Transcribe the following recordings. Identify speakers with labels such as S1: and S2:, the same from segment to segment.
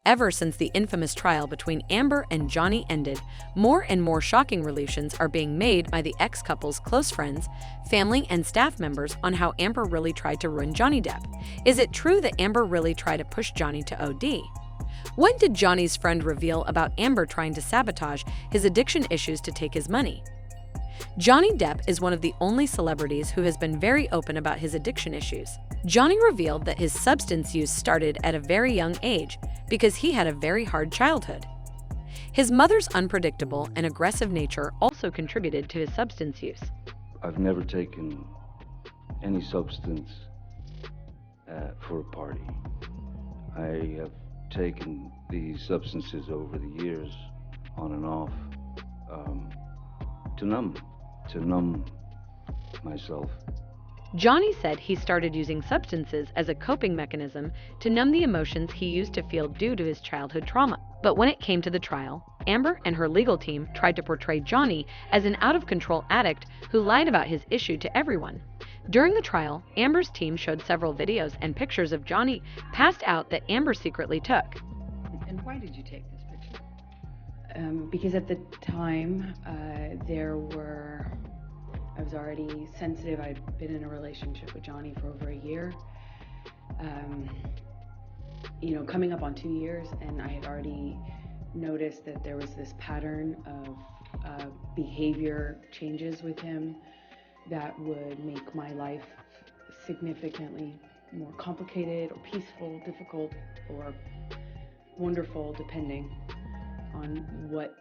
S1: Ever since the infamous trial between Amber and Johnny ended, more and more shocking revelations are being made by the ex-couple's close friends, family, and staff members on how Amber really tried to ruin Johnny Depp. Is it true that Amber really tried to push Johnny to OD? When did Johnny's friend reveal about Amber trying to sabotage his addiction issues to take his money? Johnny Depp is one of the only celebrities who has been very open about his addiction issues. Johnny revealed that his substance use started at a very young age because he had a very hard childhood. His mother's unpredictable and aggressive nature also contributed to his substance use.
S2: I've never taken any substance for a party. I have taken these substances over the years, on and off, to numb myself.
S1: Johnny said he started using substances as a coping mechanism to numb the emotions he used to feel due to his childhood trauma. But when it came to the trial, Amber and her legal team tried to portray Johnny as an out-of-control addict who lied about his issue to everyone. During the trial, Amber's team showed several videos and pictures of Johnny passed out that Amber secretly took.
S3: And why did you take this picture?
S4: Because at the time, I was already sensitive. I'd been in a relationship with Johnny for over a year. Coming up on 2 years, and I had already noticed that there was this pattern of behavior changes with him that would make my life significantly more complicated or peaceful, difficult, or wonderful, depending on what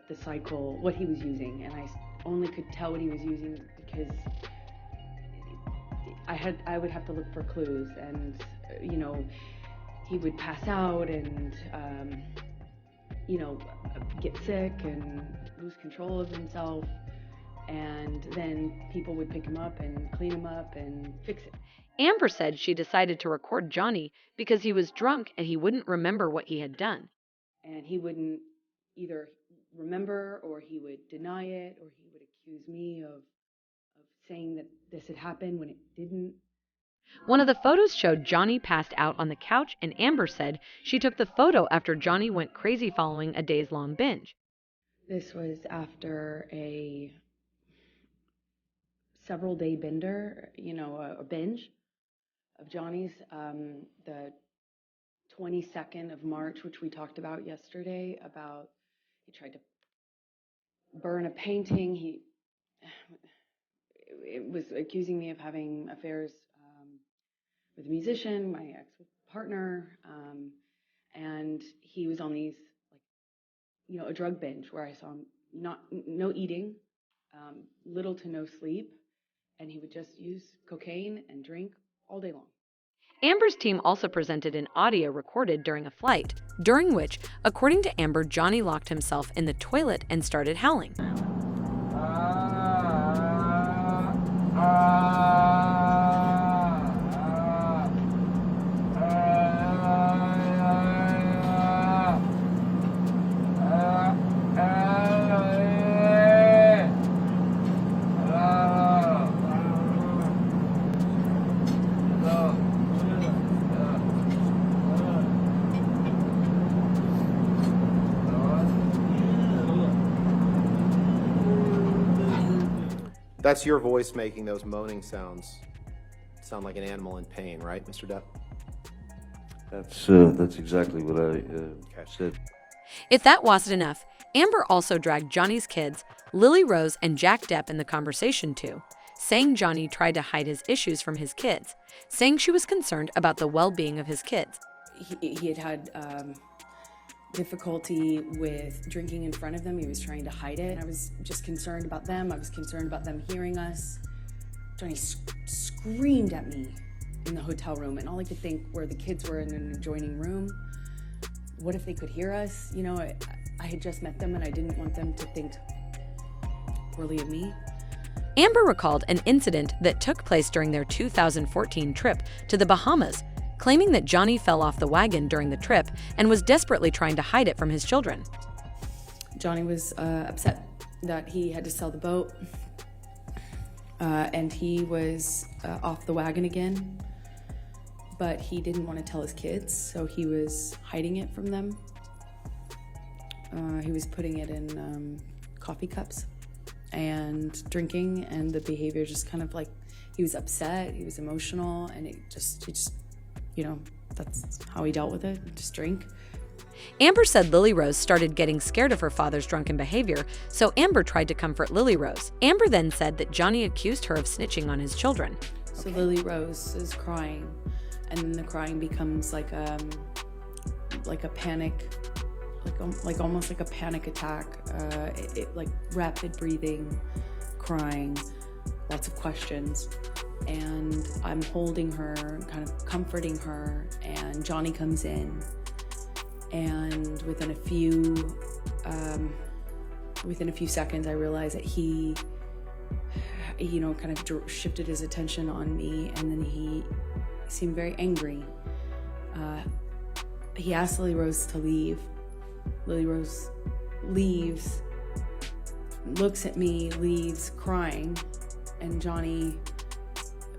S4: he was using. And I only could tell what he was using because I would have to look for clues, and he would pass out and get sick and lose control of himself, and then people would pick him up and clean him up and fix it.
S1: Amber said she decided to record Johnny because he was drunk and he wouldn't remember what he had done.
S4: And he wouldn't either remember, or he would deny it, or he would accuse me of saying that this had happened when it didn't.
S1: One of the photos showed Johnny passed out on the couch, and Amber said she took the photo after Johnny went crazy following a days-long binge.
S4: This was after a several-day bender, a binge of Johnny's. The 22nd of March, which we talked about yesterday, about he tried to burn a painting. It was accusing me of having affairs with a musician, my ex-partner, and he was on these, a drug binge where I saw him no eating, little to no sleep, and he would just use cocaine and drink all day long.
S1: Amber's team also presented an audio recorded during a flight, during which, according to Amber, Johnny locked himself in the toilet and started howling.
S5: That's your voice making those moaning sounds. Sound like an animal in pain, right, Mr. Depp?
S2: That's exactly what I said.
S1: If that wasn't enough, Amber also dragged Johnny's kids, Lily Rose and Jack Depp, in the conversation too, saying Johnny tried to hide his issues from his kids, saying she was concerned about the well-being of his kids.
S4: He had difficulty with drinking in front of them. He was trying to hide it. I was just concerned about them. I was concerned about them hearing us. Johnny screamed at me in the hotel room, and all I could think were the kids were in an adjoining room. What if they could hear us? I had just met them, and I didn't want them to think poorly of me.
S1: Amber recalled an incident that took place during their 2014 trip to the Bahamas, claiming that Johnny fell off the wagon during the trip and was desperately trying to hide it from his children.
S4: Johnny was upset that he had to sell the boat, and he was off the wagon again, but he didn't want to tell his kids, so he was hiding it from them. He was putting it in coffee cups and drinking, and the behavior just kind of like, he was upset, he was emotional, and he just, that's how he dealt with it, just drink.
S1: Amber said Lily Rose started getting scared of her father's drunken behavior, so Amber tried to comfort Lily Rose. Amber then said that Johnny accused her of snitching on his children.
S4: So Lily Rose is crying, and then the crying becomes like a panic, like almost like a panic attack. Like rapid breathing, crying, lots of questions. And I'm holding her, kind of comforting her, and Johnny comes in. And within a few seconds, I realized that he, kind of shifted his attention on me, and then he seemed very angry. He asked Lily Rose to leave. Lily Rose leaves, looks at me, leaves, crying, and Johnny,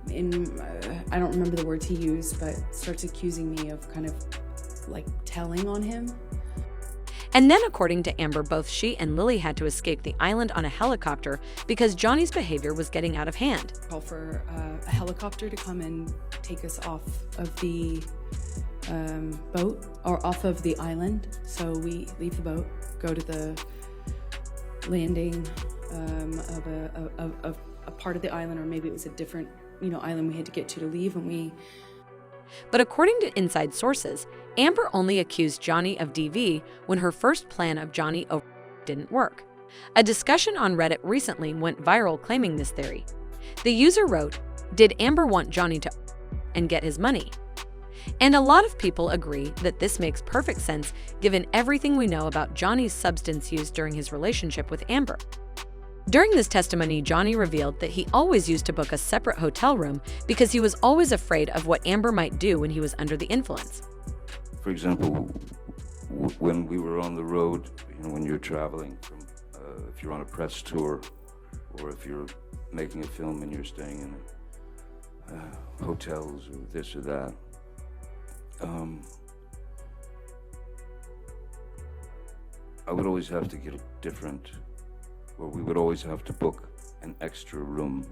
S4: I don't remember the words he used, but starts accusing me of kind of like telling on him.
S1: And then, according to Amber, both she and Lily had to escape the island on a helicopter because Johnny's behavior was getting out of hand.
S4: Call for a helicopter to come and take us off of the boat, or off of the island. So we leave the boat, go to the landing of a part of the island, or maybe it was a different island we had to get to leave, and we.
S1: But according to inside sources, Amber only accused Johnny of DV when her first plan of Johnny didn't work. A discussion on Reddit recently went viral claiming this theory. The user wrote, "Did Amber want Johnny to and get his money?" And a lot of people agree that this makes perfect sense given everything we know about Johnny's substance use during his relationship with Amber. During this testimony, Johnny revealed that he always used to book a separate hotel room because he was always afraid of what Amber might do when he was under the influence.
S2: For example, when we were on the road, when you're traveling, if you're on a press tour, or if you're making a film and you're staying in hotels or this or that, I would always have to get a different, or we would always have to book an extra room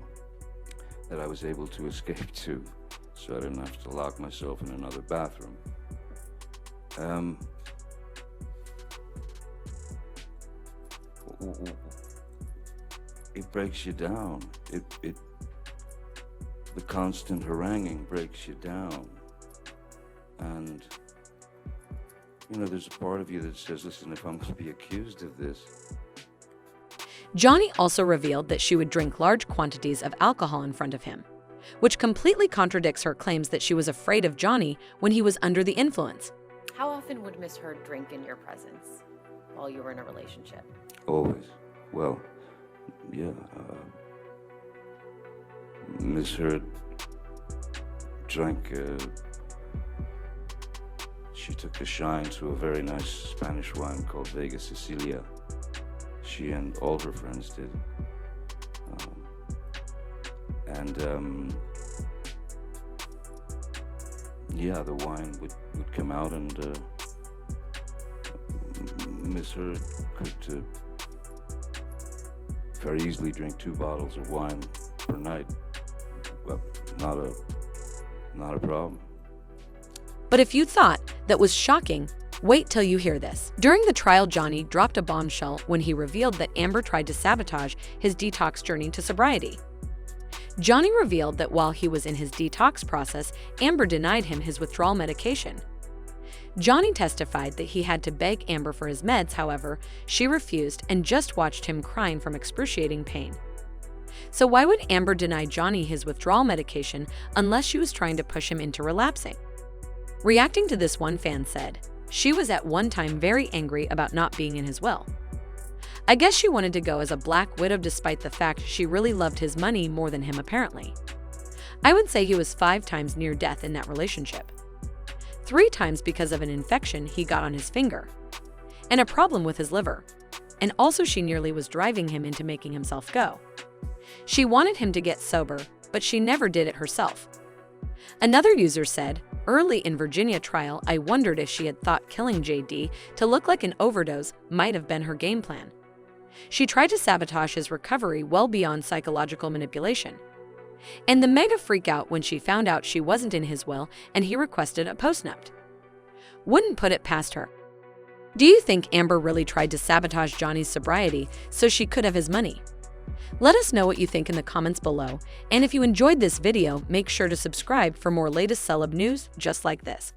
S2: that I was able to escape to, so I didn't have to lock myself in another bathroom. It breaks you down. The constant haranguing breaks you down. And, there's a part of you that says, listen, if I'm going to be accused of this.
S1: Johnny also revealed that she would drink large quantities of alcohol in front of him, which completely contradicts her claims that she was afraid of Johnny when he was under the influence.
S6: How often would Miss Heard drink in your presence while you were in a relationship?
S2: Always. Well, yeah. Miss Heard drank, she took a shine to a very nice Spanish wine called Vega Sicilia. She and all her friends did. Yeah, the wine would come out, and Miss Heard could very easily drink 2 bottles of wine per night. Well, not a problem.
S1: But if you thought that was shocking, wait till you hear this. During the trial, Johnny dropped a bombshell when he revealed that Amber tried to sabotage his detox journey to sobriety. Johnny revealed that while he was in his detox process, Amber denied him his withdrawal medication. Johnny testified that he had to beg Amber for his meds, however, she refused and just watched him crying from excruciating pain. So why would Amber deny Johnny his withdrawal medication unless she was trying to push him into relapsing? Reacting to this, one fan said, she was at one time very angry about not being in his will. I guess she wanted to go as a black widow despite the fact she really loved his money more than him apparently. I would say he was 5 times near death in that relationship. 3 times because of an infection he got on his finger, and a problem with his liver. And also she nearly was driving him into making himself go. She wanted him to get sober, but she never did it herself. Another user said, early in Virginia trial, I wondered if she had thought killing JD to look like an overdose might have been her game plan. She tried to sabotage his recovery well beyond psychological manipulation. And the mega freakout when she found out she wasn't in his will and he requested a postnupt. Wouldn't put it past her. Do you think Amber really tried to sabotage Johnny's sobriety so she could have his money? Let us know what you think in the comments below, and if you enjoyed this video, make sure to subscribe for more latest celeb news just like this.